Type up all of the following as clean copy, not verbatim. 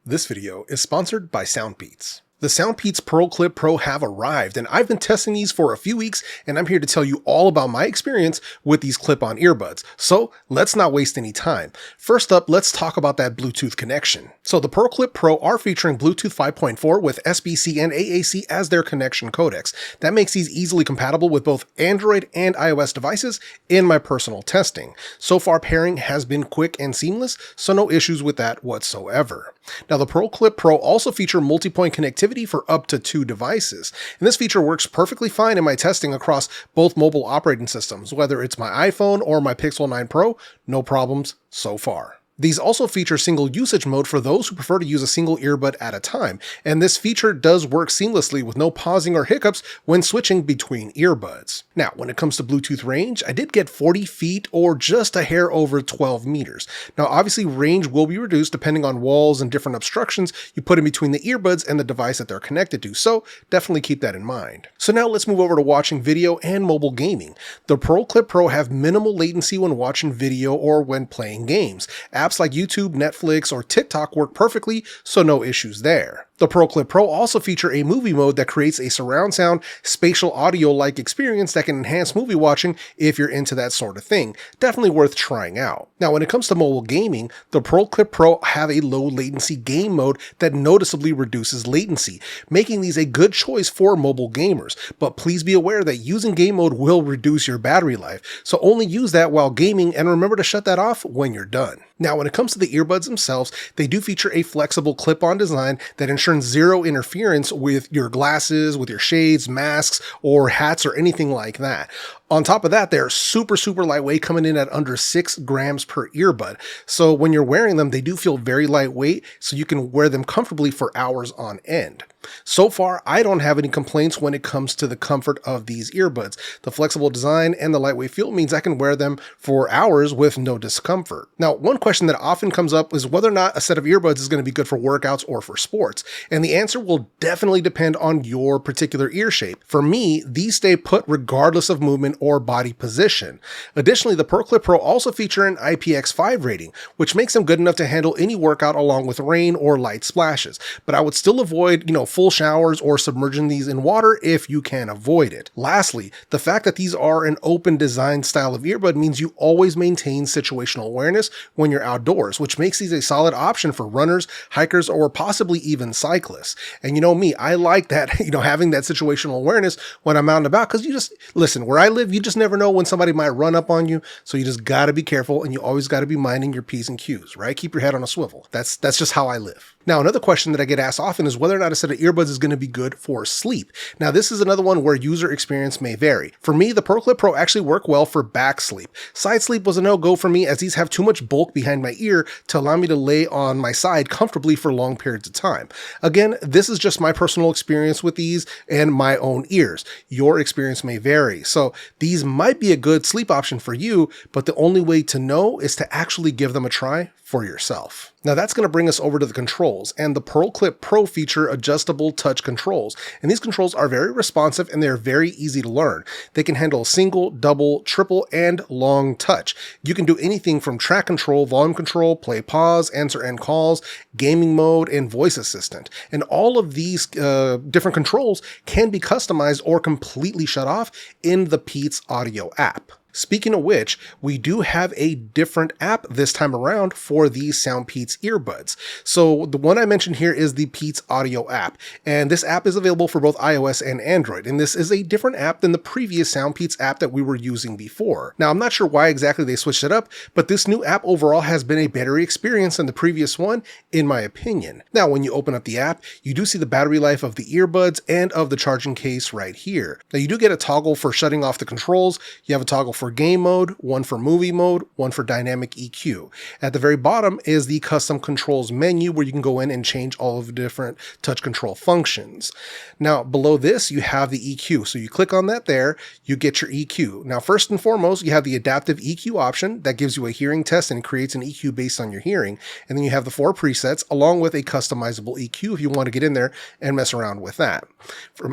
This video is sponsored by Soundpeats. The Soundpeats PearlClip Pro have arrived, and I've been testing these for a few weeks, and I'm here to tell you all about my experience with these clip-on earbuds. So let's not waste any time. First up, let's talk about that Bluetooth connection. So the PearlClip Pro are featuring Bluetooth 5.4 with SBC and AAC as their connection codecs. That makes these easily compatible with both Android and iOS devices in my personal testing. So far, pairing has been quick and seamless, so no issues with that whatsoever. Now, the PearlClip Pro also feature multi-point connectivity for up to 2 devices, and this feature works perfectly fine in my testing across both mobile operating systems, whether it's my iPhone or my Pixel 9 Pro, no problems so far. These also feature single usage mode for those who prefer to use a single earbud at a time, and this feature does work seamlessly with no pausing or hiccups when switching between earbuds. Now, when it comes to Bluetooth range, I did get 40 feet or just a hair over 12 meters. Now, obviously range will be reduced depending on walls and different obstructions you put in between the earbuds and the device that they're connected to, so definitely keep that in mind. So now let's move over to watching video and mobile gaming. The PearlClip Pro have minimal latency when watching video or when playing games. Apps like YouTube, Netflix, or TikTok work perfectly, so no issues there. The PearlClip Pro also feature a movie mode that creates a surround sound, spatial audio-like experience that can enhance movie watching if you're into that sort of thing. Definitely worth trying out. Now, when it comes to mobile gaming, the PearlClip Pro have a low latency game mode that noticeably reduces latency, making these a good choice for mobile gamers. But please be aware that using game mode will reduce your battery life, so only use that while gaming and remember to shut that off when you're done. Now, when it comes to the earbuds themselves, they do feature a flexible clip-on design that ensures zero interference with your glasses, with your shades, masks, or hats, or anything like that. On top of that, they're super lightweight, coming in at under 6 grams per earbud. So when you're wearing them, they do feel very lightweight, so you can wear them comfortably for hours on end. So far, I don't have any complaints when it comes to the comfort of these earbuds. The flexible design and the lightweight feel means I can wear them for hours with no discomfort. Now, one question that often comes up is whether or not a set of earbuds is going to be good for workouts or for sports. And the answer will definitely depend on your particular ear shape. For me, these stay put regardless of movement or body position. Additionally, the PearlClip Pro also feature an IPX5 rating, which makes them good enough to handle any workout along with rain or light splashes. But I would still avoid, full showers or submerging these in water if you can avoid it. Lastly, the fact that these are an open design style of earbud means you always maintain situational awareness when you're outdoors, which makes these a solid option for runners, hikers, or possibly even cyclists. And you know me, I like that, having that situational awareness when I'm out and about, because listen, where I live, you just never know when somebody might run up on you, so you just gotta be careful, and you always gotta be minding your P's and Q's, right? Keep your head on a swivel. That's just how I live. Now, another question that I get asked often is whether or not a set of earbuds is going to be good for sleep. Now, this is another one where user experience may vary. For me, the PearlClip Pro actually work well for back sleep. Side sleep was a no-go for me, as these have too much bulk behind my ear to allow me to lay on my side comfortably for long periods of time. Again, this is just my personal experience with these and my own ears. Your experience may vary. So these might be a good sleep option for you, but the only way to know is to actually give them a try for yourself. Now that's going to bring us over to the controls, and the PearlClip Pro feature adjustable touch controls, and these controls are very responsive and they're very easy to learn. They can handle single, double, triple, and long touch. You can do anything from track control, volume control, play pause, answer end calls, gaming mode, and voice assistant. And all of these different controls can be customized or completely shut off in the Peats Audio app. Speaking of which, we do have a different app this time around for these Soundpeats earbuds. So the one I mentioned here is the Peats Audio app, and this app is available for both iOS and Android, and this is a different app than the previous Soundpeats app that we were using before. Now, I'm not sure why exactly they switched it up, but this new app overall has been a better experience than the previous one, in my opinion. Now, when you open up the app, you do see the battery life of the earbuds and of the charging case right here. Now, you do get a toggle for shutting off the controls. You have a toggle for game mode, one for movie mode, one for dynamic EQ. At the very bottom is the custom controls menu where you can go in and change all of the different touch control functions. Now below this you have the EQ, so you click on that there, you get your EQ. Now first and foremost you have the adaptive EQ option that gives you a hearing test and creates an EQ based on your hearing, and then you have the 4 presets along with a customizable EQ if you want to get in there and mess around with that.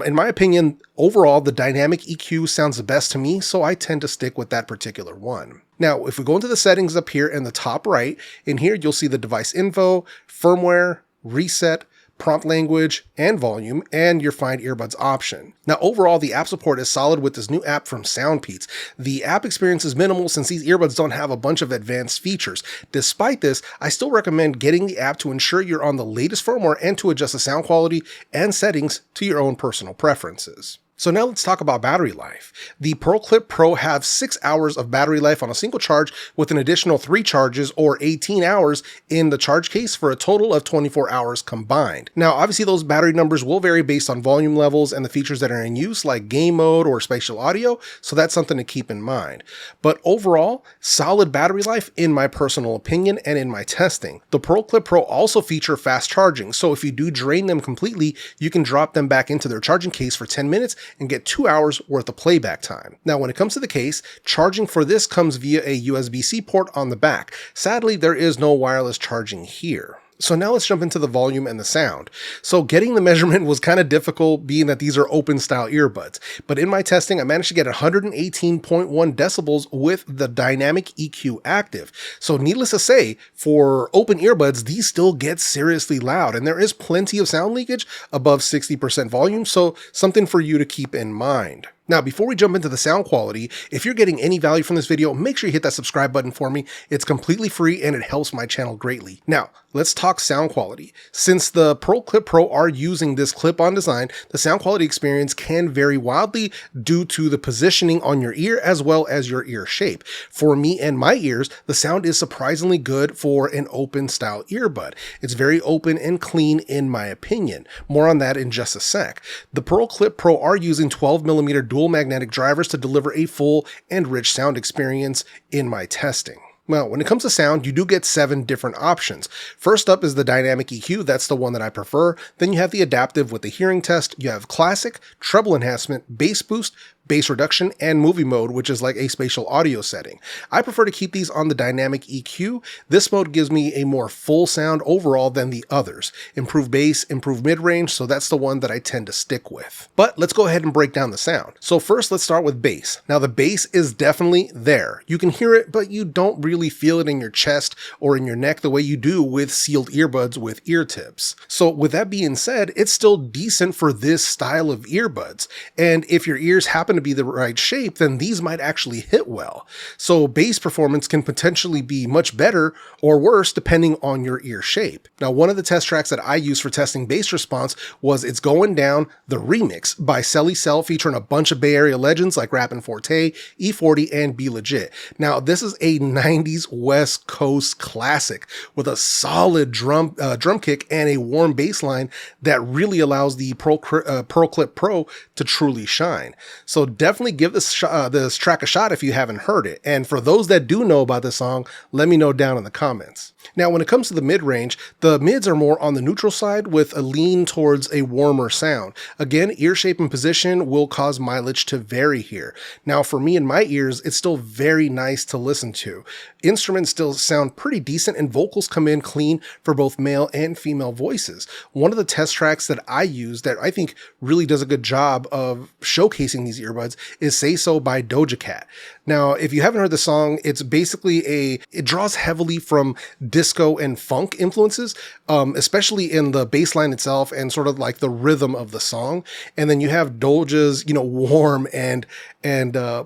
In my opinion, overall the dynamic EQ sounds the best to me, so I tend to stick with that particular one. Now, if we go into the settings up here in the top right, in here you'll see the device info, firmware, reset, prompt language, and volume, and your Find Earbuds option. Now, overall, the app support is solid with this new app from Soundpeats. The app experience is minimal since these earbuds don't have a bunch of advanced features. Despite this, I still recommend getting the app to ensure you're on the latest firmware and to adjust the sound quality and settings to your own personal preferences. So now let's talk about battery life. The PearlClip Pro have 6 hours of battery life on a single charge with an additional 3 charges or 18 hours in the charge case for a total of 24 hours combined. Now, obviously those battery numbers will vary based on volume levels and the features that are in use like game mode or spatial audio, so that's something to keep in mind. But overall, solid battery life in my personal opinion and in my testing. The PearlClip Pro also feature fast charging, so if you do drain them completely, you can drop them back into their charging case for 10 minutes and get 2 hours worth of playback time. Now, when it comes to the case, charging for this comes via a USB-C port on the back. Sadly, there is no wireless charging here. So now let's jump into the volume and the sound. So getting the measurement was kind of difficult being that these are open style earbuds, but in my testing, I managed to get 118.1 decibels with the dynamic EQ active. So needless to say, for open earbuds, these still get seriously loud and there is plenty of sound leakage above 60% volume. So something for you to keep in mind. Now, before we jump into the sound quality, if you're getting any value from this video, make sure you hit that subscribe button for me. It's completely free and it helps my channel greatly. Now, let's talk sound quality. Since the PearlClip Pro are using this clip-on design, the sound quality experience can vary wildly due to the positioning on your ear as well as your ear shape. For me and my ears, the sound is surprisingly good for an open style earbud. It's very open and clean in my opinion. More on that in just a sec. The PearlClip Pro are using 12mm dual magnetic drivers to deliver a full and rich sound experience in my testing. Well, when it comes to sound, you do get 7 different options. First up is the dynamic EQ, that's the one that I prefer. Then you have the adaptive with the hearing test. You have classic, treble enhancement, bass boost, bass reduction, and movie mode, which is like a spatial audio setting. I prefer to keep these on the dynamic EQ. This mode gives me a more full sound overall than the others. Improved bass, improved mid-range, so that's the one that I tend to stick with. But let's go ahead and break down the sound. So first, let's start with bass. Now the bass is definitely there. You can hear it, but you don't really feel it in your chest or in your neck the way you do with sealed earbuds with ear tips. So with that being said, it's still decent for this style of earbuds. And if your ears happen to be the right shape, then these might actually hit well. So bass performance can potentially be much better or worse depending on your ear shape. Now, one of the test tracks that I used for testing bass response was It's Going Down, the remix by Selly Cell, featuring a bunch of Bay Area legends like Rappin' Forte, E40, and Be Legit. Now, this is a 90s West Coast classic with a solid drum kick and a warm bass line that really allows the PearlClip Pro to truly shine. So definitely give this track a shot if you haven't heard it. And for those that do know about this song, let me know down in the comments. Now, when it comes to the mid-range, the mids are more on the neutral side with a lean towards a warmer sound. Again, ear shape and position will cause mileage to vary here. Now, for me and my ears, it's still very nice to listen to. Instruments still sound pretty decent and vocals come in clean for both male and female voices. One of the test tracks that I use that I think really does a good job of showcasing these earbuds is Say So by Doja Cat. Now, if you haven't heard the song, it's basically it draws heavily from disco and funk influences, especially in the bass line itself and sort of like the rhythm of the song. And then you have Doja's, warm and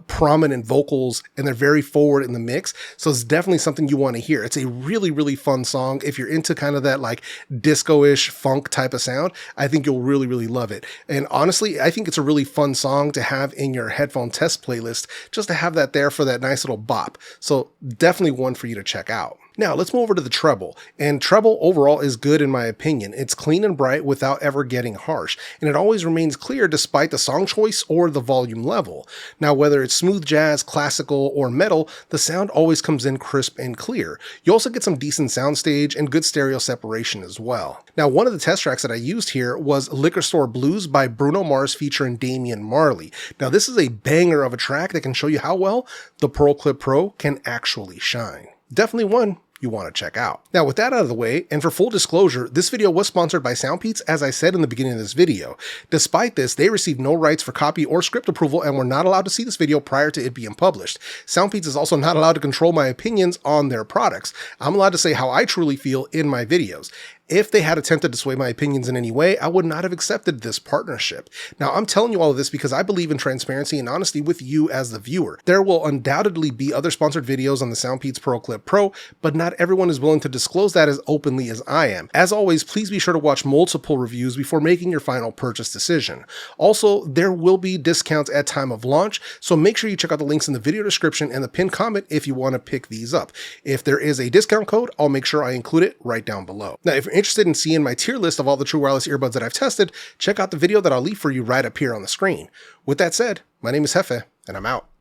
prominent vocals, and they're very forward in the mix. So it's definitely something you want to hear. It's a really, really fun song. If you're into kind of that like disco-ish funk type of sound, I think you'll really, really love it. And honestly, I think it's a really fun song to have in your headphone test playlist, just to have that there for that nice little bop. So definitely one for you to check out. Now let's move over to the treble, and treble overall is good in my opinion. It's clean and bright without ever getting harsh, and it always remains clear despite the song choice or the volume level. Now whether it's smooth jazz, classical, or metal, the sound always comes in crisp and clear. You also get some decent soundstage and good stereo separation as well. Now one of the test tracks that I used here was Liquor Store Blues by Bruno Mars featuring Damian Marley. Now this is a banger of a track that can show you how well the PearlClip Pro can actually shine. Definitely one you want to check out. Now with that out of the way, and for full disclosure, this video was sponsored by Soundpeats, as I said in the beginning of this video. Despite this, they received no rights for copy or script approval and were not allowed to see this video prior to it being published. Soundpeats is also not allowed to control my opinions on their products. I'm allowed to say how I truly feel in my videos. If they had attempted to sway my opinions in any way, I would not have accepted this partnership. Now, I'm telling you all of this because I believe in transparency and honesty with you as the viewer. There will undoubtedly be other sponsored videos on the Soundpeats PearlClip Pro, but not everyone is willing to disclose that as openly as I am. As always, please be sure to watch multiple reviews before making your final purchase decision. Also, there will be discounts at time of launch, so make sure you check out the links in the video description and the pinned comment if you want to pick these up. If there is a discount code, I'll make sure I include it right down below. Now, if you're interested in seeing my tier list of all the true wireless earbuds that I've tested, check out the video that I'll leave for you right up here on the screen. With that said, my name is JEFE, and I'm out.